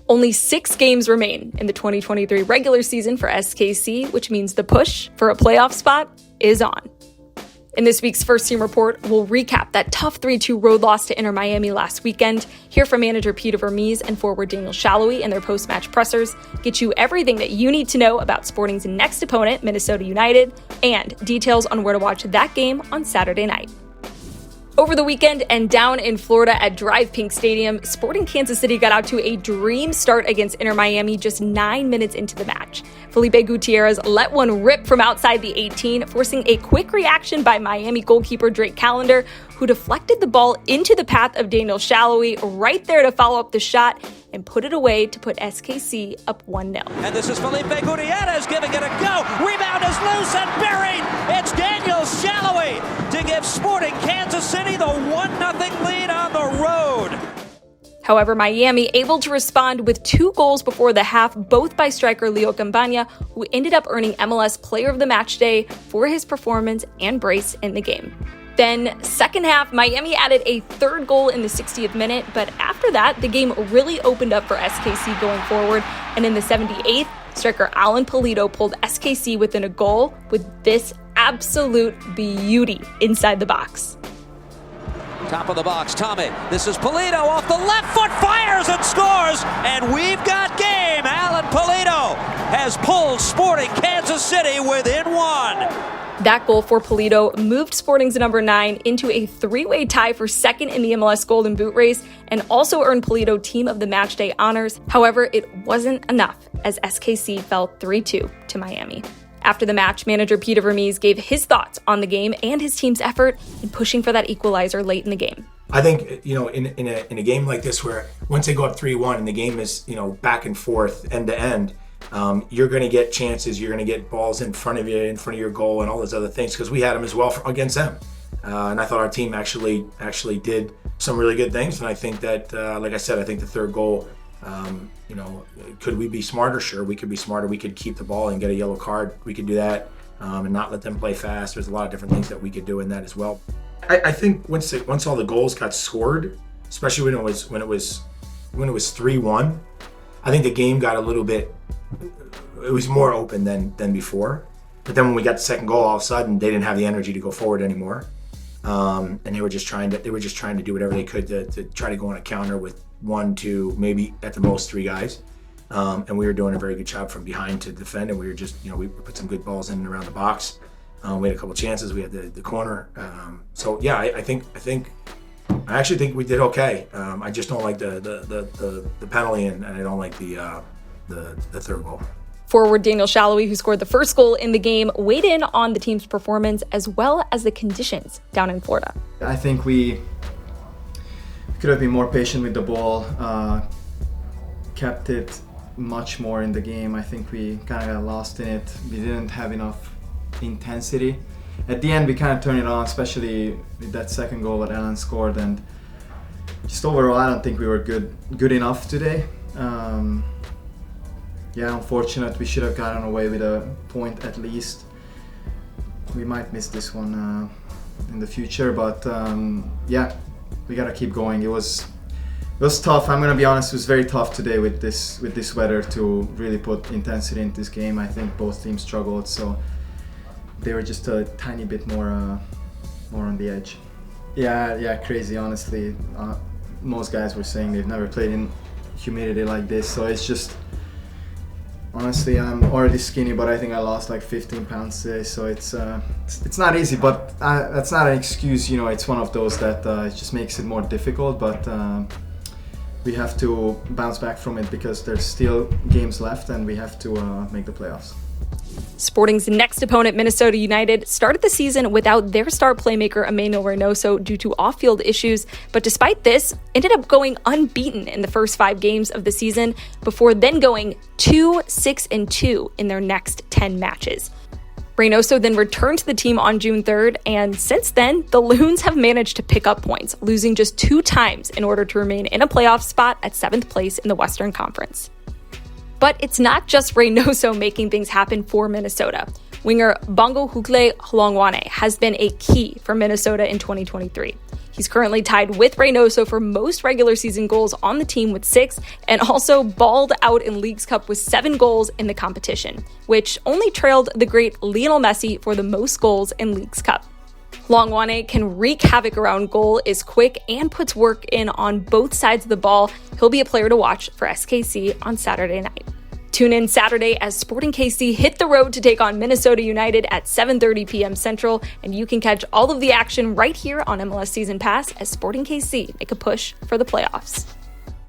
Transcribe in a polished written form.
Only 6 games remain in the 2023 regular season for SKC, which means the push for a playoff spot is on. In this week's First Team Report, we'll recap that tough 3-2 road loss to Inter Miami last weekend, hear from manager Peter Vermes and forward Daniel Salloi in their post-match pressers, get you everything that you need to know about Sporting's next opponent, Minnesota United, and details on where to watch that game on Saturday night. Over the weekend and down in Florida at Drive Pink Stadium, Sporting Kansas City got out to a dream start against Inter Miami just 9 minutes into the match. Felipe Gutierrez let one rip from outside the 18, forcing a quick reaction by Miami goalkeeper Drake Callender, who deflected the ball into the path of Daniel Salloi, right there to follow up the shot and put it away to put SKC up 1-0. And this is Felipe Gutierrez giving it a go. Rebound is loose and buried. It's Daniel Salloi to give Sporting Kansas City the 1-0 lead on the road. However, Miami able to respond with 2 goals before the half, both by striker Leo Campagna, who ended up earning MLS Player of the Match Day for his performance and brace in the game. Then, second half, Miami added a 3rd goal in the 60th minute, but after that, the game really opened up for SKC going forward, and in the 78th, striker Alan Pulido pulled SKC within a goal with this absolute beauty inside the box. Top of the box, Tommy. This is Pulido off the left foot, fires and scores, and we've got game. Alan Pulido has pulled Sporting Kansas City within 1. That goal for Pulido moved Sporting's number 9 into a 3-way tie for second in the MLS Golden Boot race and also earned Pulido Team of the Match Day honors. However, it wasn't enough as SKC fell 3-2 to Miami. After the match, manager Peter Vermes gave his thoughts on the game and his team's effort in pushing for that equalizer late in the game. I think, in a game like this where once they go up 3-1 and the game is, back and forth, end to end, you're going to get chances, you're going to get balls in front of you, in front of your goal and all those other things, because we had them as well against them. And I thought our team actually did some really good things. And I think that, like I said, I think the 3rd goal, could we be smarter? Sure, we could be smarter. We could keep the ball and get a yellow card. We could do that and not let them play fast. There's a lot of different things that we could do in that as well. I think once all the goals got scored, especially when it was 3-1, I think the game got a little bit. It was more open than before. But then when we got the 2nd goal, all of a sudden they didn't have the energy to go forward anymore, and they were just trying to do whatever they could to try to go on a counter with 1, 2, maybe at the most 3 guys. And we were doing a very good job from behind to defend, and we were just, we put some good balls in and around the box. We had a couple chances. We had the corner. So yeah, I actually think we did okay. I just don't like the penalty, and I don't like the 3rd goal. Forward Daniel Salloi, who scored the 1st goal in the game, weighed in on the team's performance as well as the conditions down in Florida. I think we could have been more patient with the ball, kept it much more in the game. I think we kind of got lost in it. We didn't have enough intensity. At the end, we kind of turned it on, especially with that 2nd goal that Alan scored. And just overall, I don't think we were good enough today. Unfortunate. We should have gotten away with a point at least. We might miss this one in the future, but we gotta keep going. It was tough. I'm gonna be honest. It was very tough today with this weather to really put intensity into this game. I think both teams struggled, so they were just a tiny bit more on the edge. Yeah, crazy. Honestly, most guys were saying they've never played in humidity like this, so it's just. Honestly, I'm already skinny, but I think I lost like 15 pounds today, so it's not easy, but that's not an excuse, it's one of those that it just makes it more difficult, but we have to bounce back from it because there's still games left and we have to make the playoffs. Sporting's next opponent, Minnesota United, started the season without their star playmaker Emmanuel Reynoso due to off-field issues, but despite this, ended up going unbeaten in the first 5 games of the season before then going 2-6-2 in their next 10 matches. Reynoso then returned to the team on June 3rd, and since then, the Loons have managed to pick up points, losing just 2 times in order to remain in a playoff spot at 7th place in the Western Conference. But it's not just Reynoso making things happen for Minnesota. Winger Bongo Hukle Hlongwane has been a key for Minnesota in 2023. He's currently tied with Reynoso for most regular season goals on the team with 6, and also balled out in Leagues Cup with 7 goals in the competition, which only trailed the great Lionel Messi for the most goals in Leagues Cup. Hlongwane can wreak havoc around goal, is quick, and puts work in on both sides of the ball. He'll be a player to watch for SKC on Saturday night. Tune in Saturday as Sporting KC hit the road to take on Minnesota United at 7:30 p.m. Central, and you can catch all of the action right here on MLS Season Pass as Sporting KC make a push for the playoffs.